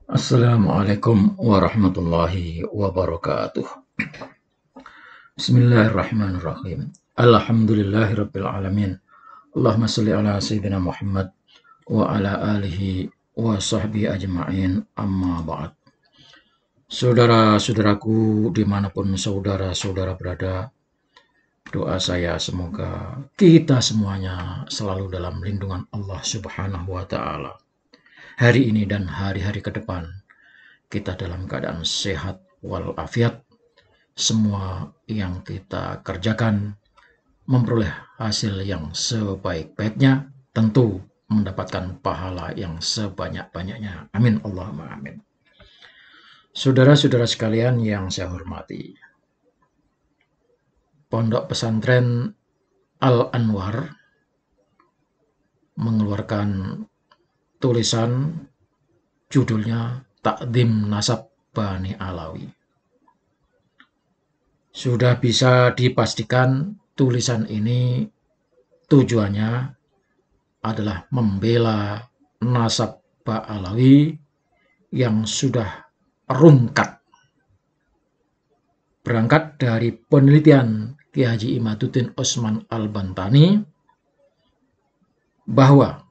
Assalamualaikum warahmatullahi wabarakatuh. Bismillahirrahmanirrahim. Alhamdulillahirabbil alamin. Allahumma shalli ala sayyidina Muhammad wa ala alihi wa sahbihi ajma'in. Amma ba'd. Saudara-saudaraku dimanapun saudara-saudara berada, doa saya semoga kita semuanya selalu dalam lindungan Allah Subhanahu wa ta'ala. Hari ini dan hari-hari ke depan kita dalam keadaan sehat walafiat. Semua yang kita kerjakan memperoleh hasil yang sebaik-baiknya, tentu mendapatkan pahala yang sebanyak-banyaknya. Amin Allahumma amin. Saudara-saudara sekalian yang saya hormati, Pondok Pesantren Al-Anwar mengeluarkan tulisan judulnya Takdim Nasab Bani Alawi. Sudah bisa dipastikan tulisan ini tujuannya adalah membela nasab Ba'alawi yang sudah rungkat. Berangkat dari penelitian Ki Haji Imaduddin Osman Al-Bantani bahwa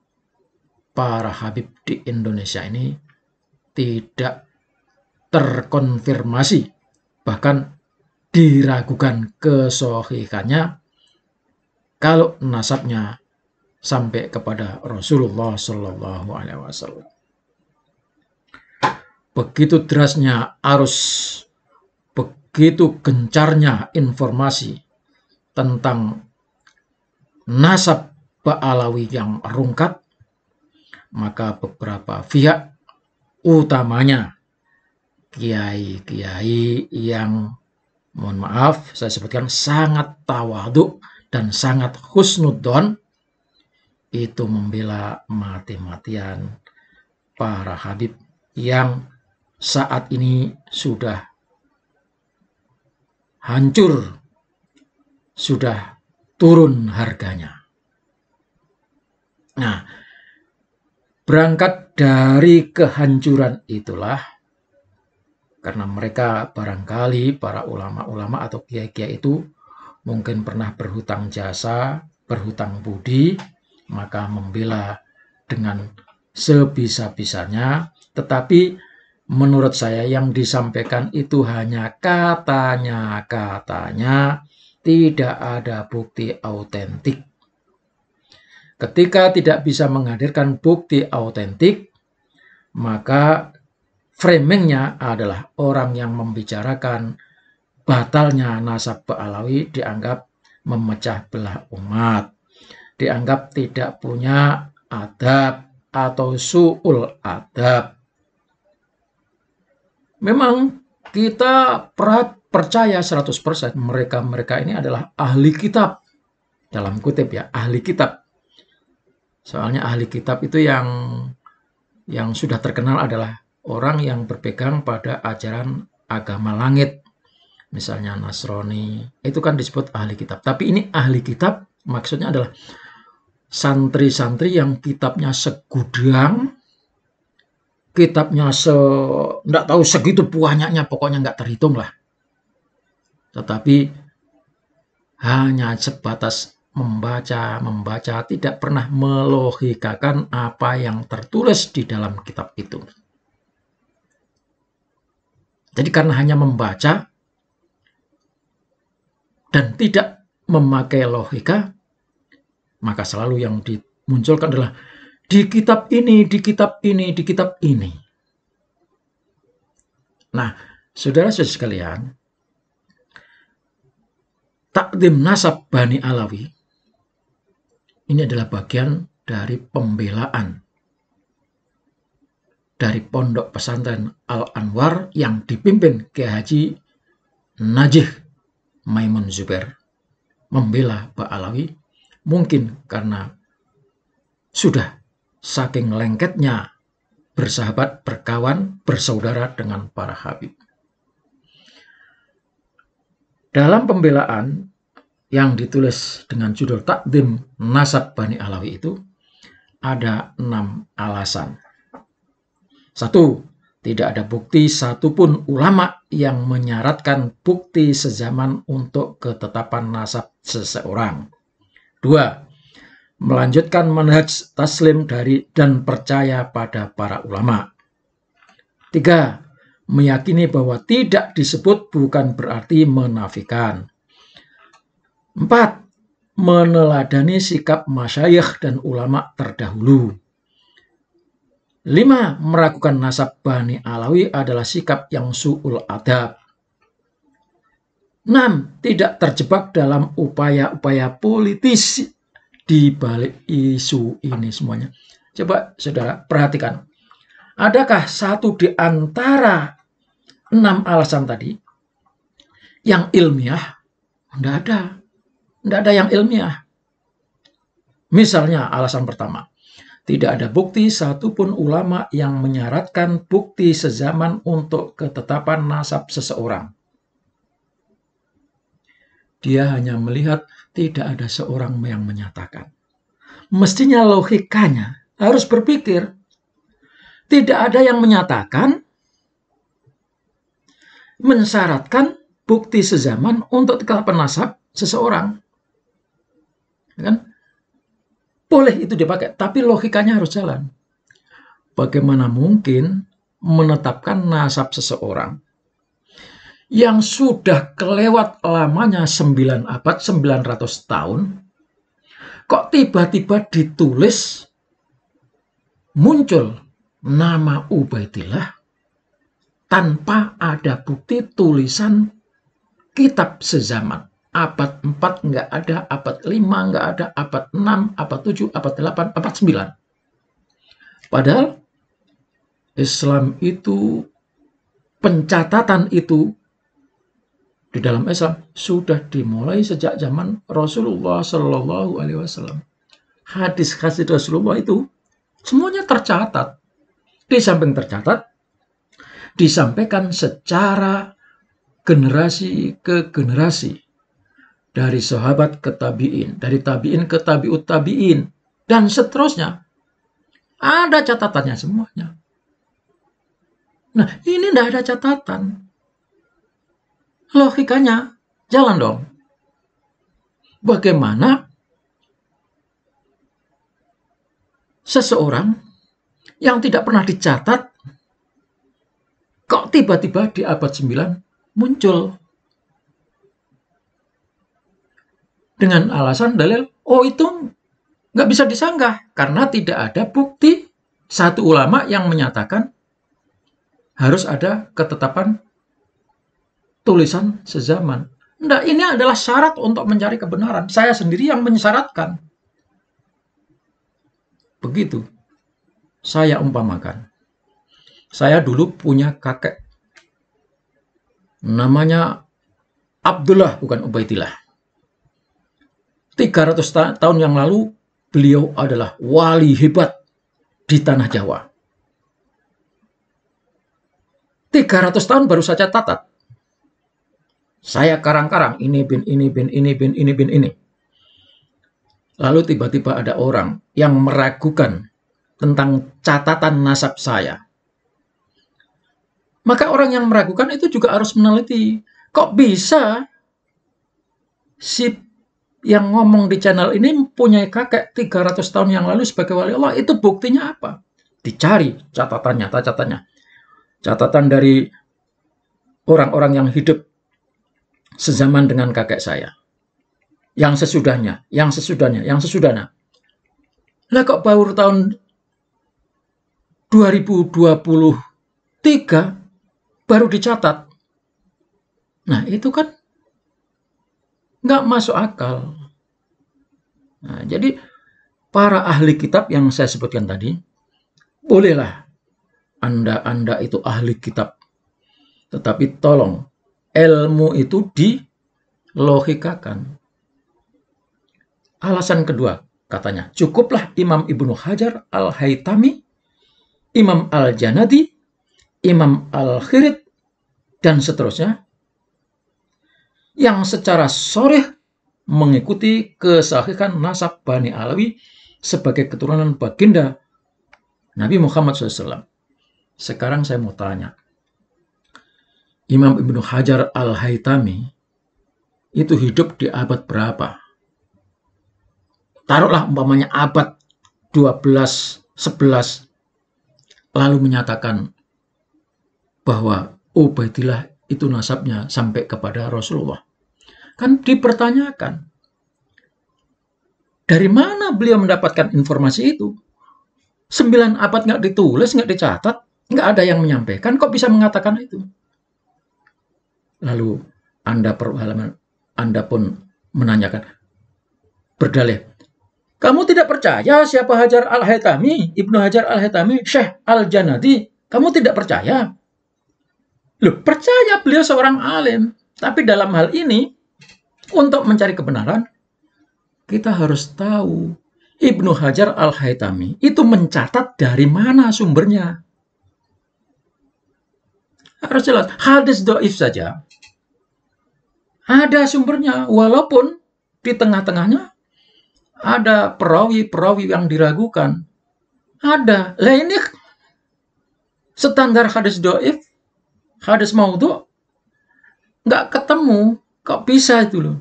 para habib di Indonesia ini tidak terkonfirmasi, bahkan diragukan kesohihannya kalau nasabnya sampai kepada Rasulullah Shallallahu Alaihi Wasallam. Begitu derasnya arus, begitu gencarnya informasi tentang nasab Ba'alawi yang rungkat, maka beberapa pihak, utamanya kiai-kiai yang, mohon maaf saya sebutkan, sangat tawadhu dan sangat husnudzon, itu membela mati-matian para habib yang saat ini sudah hancur, sudah turun harganya. Nah, berangkat dari kehancuran itulah, karena mereka barangkali para ulama-ulama atau kiai-kiai itu mungkin pernah berhutang jasa, berhutang budi, maka membela dengan sebisa-bisanya. Tetapi menurut saya yang disampaikan itu hanya katanya, tidak ada bukti autentik. Ketika tidak bisa menghadirkan bukti autentik, maka framingnya adalah orang yang membicarakan batalnya nasab Ba'alawi dianggap memecah belah umat, dianggap tidak punya adab atau su'ul adab. Memang kita percaya 100% mereka-mereka ini adalah ahli kitab, dalam kutip ya, ahli kitab. Soalnya ahli kitab itu yang sudah terkenal adalah orang yang berpegang pada ajaran agama langit, misalnya Nasrani, itu kan disebut ahli kitab. Tapi ini ahli kitab maksudnya adalah santri-santri yang kitabnya segudang, kitabnya enggak tahu segitu banyaknya, pokoknya enggak terhitung lah. Tetapi hanya sebatas membaca, tidak pernah melogikakan apa yang tertulis di dalam kitab itu. Jadi karena hanya membaca dan tidak memakai logika, maka selalu yang dimunculkan adalah di kitab ini, di kitab ini, di kitab ini. Nah, saudara-saudara sekalian, takdim nasab Bani Alawi ini adalah bagian dari pembelaan dari Pondok Pesantren Al-Anwar yang dipimpin Kiai Haji Najih Maimun Zubair, membela Ba'alawi, mungkin karena sudah saking lengketnya bersahabat, berkawan, bersaudara dengan para habib. Dalam pembelaan yang ditulis dengan judul Takdim Nasab Bani Alawi itu ada 6 alasan. 1. Tidak ada bukti satupun ulama yang menyaratkan bukti sezaman untuk ketetapan nasab seseorang. 2. Melanjutkan manhaj taslim dari dan percaya pada para ulama. 3. Meyakini bahwa tidak disebut bukan berarti menafikan. 4. Meneladani sikap masyayikh dan ulama terdahulu. 5. Meragukan nasab Bani Alawi adalah sikap yang su'ul adab. 6. Tidak terjebak dalam upaya-upaya politis di balik isu ini semuanya. Coba saudara perhatikan. Adakah satu di antara 6 alasan tadi yang ilmiah? Tidak ada. Tidak ada yang ilmiah. Misalnya alasan pertama. Tidak ada bukti satupun ulama yang menyaratkan bukti sezaman untuk ketetapan nasab seseorang. Dia hanya melihat tidak ada seorang yang menyatakan. Mestinya logikanya harus berpikir. Tidak ada yang menyatakan, mensyaratkan bukti sezaman untuk ketetapan nasab seseorang. Kan? Boleh itu dipakai, tapi logikanya harus jalan. Bagaimana mungkin menetapkan nasab seseorang yang sudah kelewat lamanya 9 abad, 900 tahun, kok tiba-tiba ditulis muncul nama Ubaidillah tanpa ada bukti tulisan kitab sezaman. Abad 4 nggak ada, abad 5 nggak ada, abad 6, abad 7, abad 8, abad 9. Padahal Islam itu, pencatatan itu di dalam Islam sudah dimulai sejak zaman Rasulullah Shallallahu Alaihi Wasallam. Hadis-hadis Rasulullah itu semuanya tercatat. Di samping tercatat, disampaikan secara generasi ke generasi. Dari sahabat ke tabi'in, dari tabi'in ke tabi'ut tabi'in, dan seterusnya. Ada catatannya semuanya. Nah, ini tidak ada catatan. Logikanya jalan dong. Bagaimana seseorang yang tidak pernah dicatat kok tiba-tiba di abad 9 muncul? Dengan alasan dalil, oh itu nggak bisa disanggah karena tidak ada bukti satu ulama yang menyatakan harus ada ketetapan tulisan sezaman. Nggak, ini adalah syarat untuk mencari kebenaran. Saya sendiri yang mensyaratkan. Begitu. Saya umpamakan. Saya dulu punya kakek. Namanya Abdullah, bukan Ubaidillah. 300 tahun yang lalu, beliau adalah wali hebat di tanah Jawa. 300 tahun baru saja tatat. Saya karang-karang, ini bin ini, bin ini, bin ini, bin ini. Lalu tiba-tiba ada orang yang meragukan tentang catatan nasab saya. Maka orang yang meragukan itu juga harus meneliti. Kok bisa si yang ngomong di channel ini punya kakek 300 tahun yang lalu sebagai wali Allah? Itu buktinya apa? Dicari catatannya, catatan dari orang-orang yang hidup sezaman dengan kakek saya. Yang sesudahnya. Lah kok baru tahun 2023 baru dicatat. Nah, itu kan nggak masuk akal. Nah, jadi para ahli kitab yang saya sebutkan tadi, bolehlah Anda itu ahli kitab. Tetapi tolong, ilmu itu dilogikakan. Alasan kedua, katanya, cukuplah Imam Ibnu Hajar Al-Haytami, Imam Al-Janadi, Imam Al-Khirid, dan seterusnya, yang secara sharih mengikuti kesahihan nasab Bani Alawi sebagai keturunan baginda Nabi Muhammad SAW. Sekarang saya mau tanya, Imam Ibnu Hajar Al-Haytami itu hidup di abad berapa? Taruhlah umpamanya abad 12, 11, lalu menyatakan bahwa Ubaidillah itu nasabnya sampai kepada Rasulullah. Kan dipertanyakan, dari mana beliau mendapatkan informasi itu? 9 abad nggak ditulis, nggak dicatat, nggak ada yang menyampaikan, kok bisa mengatakan itu? Lalu Anda pun menanyakan, berdalih, kamu tidak percaya siapa Hajar Al-Haytami, Ibnu Hajar Al-Haytami, Syekh Al-Janadi? Kamu tidak percaya? Loh, percaya, beliau seorang alim. Tapi dalam hal ini, untuk mencari kebenaran, kita harus tahu Ibnu Hajar Al-Haytami itu mencatat dari mana sumbernya. Harus jelas, hadis dhaif saja ada sumbernya, walaupun di tengah-tengahnya ada perawi-perawi yang diragukan. Ada. Lah ini standar hadis dhaif, hadis maudhu, nggak ketemu. Kok bisa itu loh?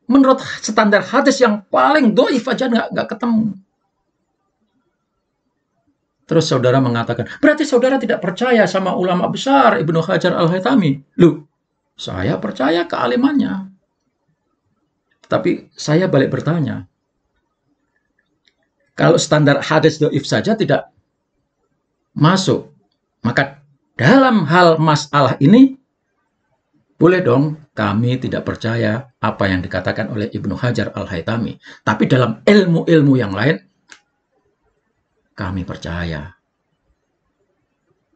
Menurut standar hadis yang paling dhaif aja nggak ketemu. Terus saudara mengatakan, berarti saudara tidak percaya sama ulama besar Ibnu Hajar Al-Haytami. Loh, saya percaya kealimannya. Tapi saya balik bertanya, kalau standar hadis dhaif saja tidak masuk, maka dalam hal masalah ini, boleh dong kami tidak percaya apa yang dikatakan oleh Ibnu Hajar Al-Haytami. Tapi dalam ilmu-ilmu yang lain, kami percaya.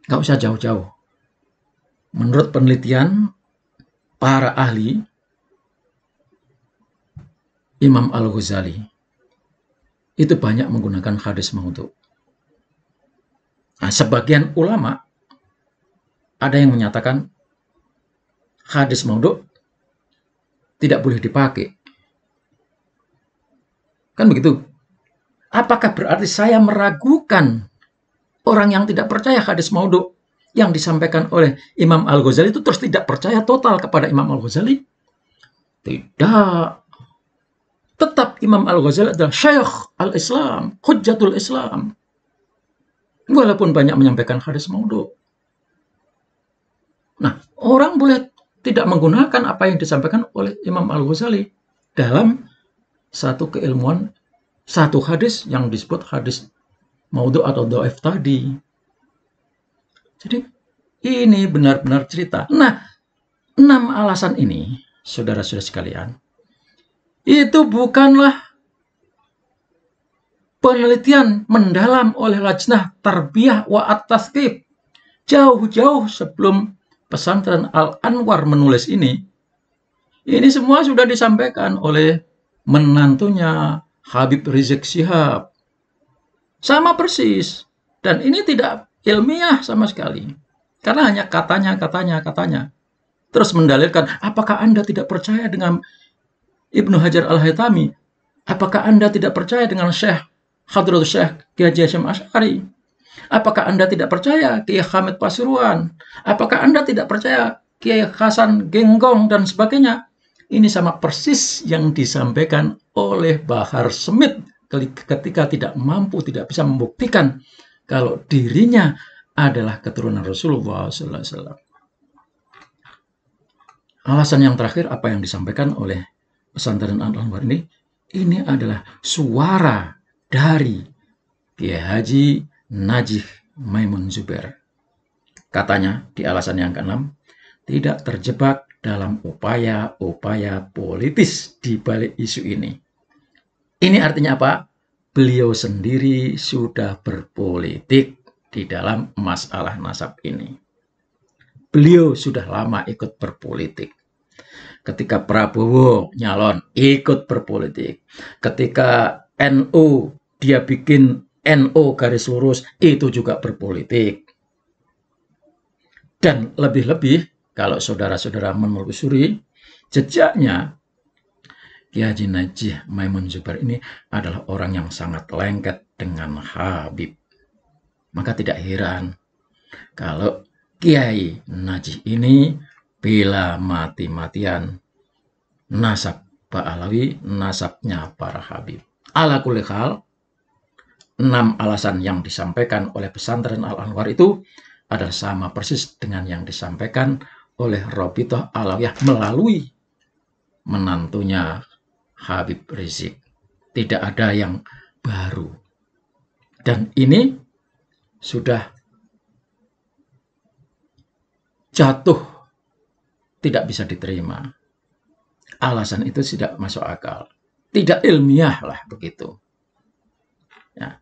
Nggak usah jauh-jauh. Menurut penelitian para ahli, Imam Al-Ghazali itu banyak menggunakan hadis maudhu. Nah, sebagian ulama ada yang menyatakan hadis maudhu tidak boleh dipakai. Kan begitu? Apakah berarti saya meragukan orang yang tidak percaya hadis maudhu yang disampaikan oleh Imam Al-Ghazali itu terus tidak percaya total kepada Imam Al-Ghazali? Tidak. Tetap Imam Al-Ghazali adalah Syekh Al-Islam, Hujjatul Islam. Walaupun banyak menyampaikan hadis maudhu. Nah, orang boleh tidak menggunakan apa yang disampaikan oleh Imam Al-Ghazali dalam satu keilmuan, satu hadis yang disebut hadis maudhu atau dhaif tadi. Jadi, ini benar-benar cerita. Nah, 6 alasan ini, saudara-saudara sekalian, itu bukanlah penelitian mendalam oleh Lajnah Tarbiyah wa At-Tasqif. Jauh-jauh sebelum Pesantren Al-Anwar menulis ini semua sudah disampaikan oleh menantunya Habib Rizik Syihab. Sama persis. Dan ini tidak ilmiah sama sekali. Karena hanya katanya. Terus mendalilkan, apakah Anda tidak percaya dengan Ibnu Hajar Al-Haytami? Apakah Anda tidak percaya dengan Syekh Hadratus Syekh Kiai Haji Hasyim Asy'ari? Apakah Anda tidak percaya Kiai Hamid Pasuruan? Apakah Anda tidak percaya Kiai Hasan Genggong dan sebagainya? Ini sama persis yang disampaikan oleh Bahar Smith ketika tidak mampu, tidak bisa membuktikan kalau dirinya adalah keturunan Rasulullah sallallahu alaihi wasallam. Alasan yang terakhir apa yang disampaikan oleh Pesantren Al-Anwar ini adalah suara dari Kiai Haji Najih Maimun Zubair. Katanya di alasan yang ke-6, tidak terjebak dalam upaya-upaya politis di balik isu ini. Ini artinya apa? Beliau sendiri sudah berpolitik di dalam masalah nasab ini. Beliau sudah lama ikut berpolitik. Ketika Prabowo nyalon, ikut berpolitik. Ketika NU, dia bikin NU garis lurus, itu juga berpolitik. Dan lebih-lebih, kalau saudara-saudara menelusuri, jejaknya Kiai Haji Najih Maimun Zubair ini adalah orang yang sangat lengket dengan Habib. Maka tidak heran Kalau Kiai Najih ini bela mati-matian nasab Pak Alawi, nasabnya para Habib. Ala kulli hal, 6 alasan yang disampaikan oleh pesantren Al-Anwar itu adalah sama persis dengan yang disampaikan oleh Robitoh Alawiyah melalui menantunya Habib Rizik. Tidak ada yang baru. Dan ini sudah jatuh, tidak bisa diterima. Alasan itu tidak masuk akal. Tidak ilmiah lah begitu. Ya.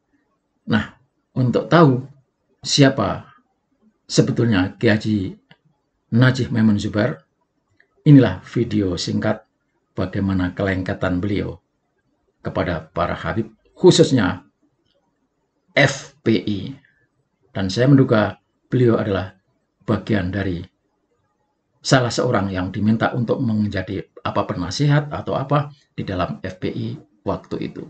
Nah, untuk tahu siapa sebetulnya Kiai Haji Najih Maimun Zubair, inilah video singkat bagaimana kelengketan beliau kepada para Habib, khususnya FPI. Dan saya menduga beliau adalah bagian dari salah seorang yang diminta untuk menjadi apa penasihat atau apa di dalam FPI waktu itu.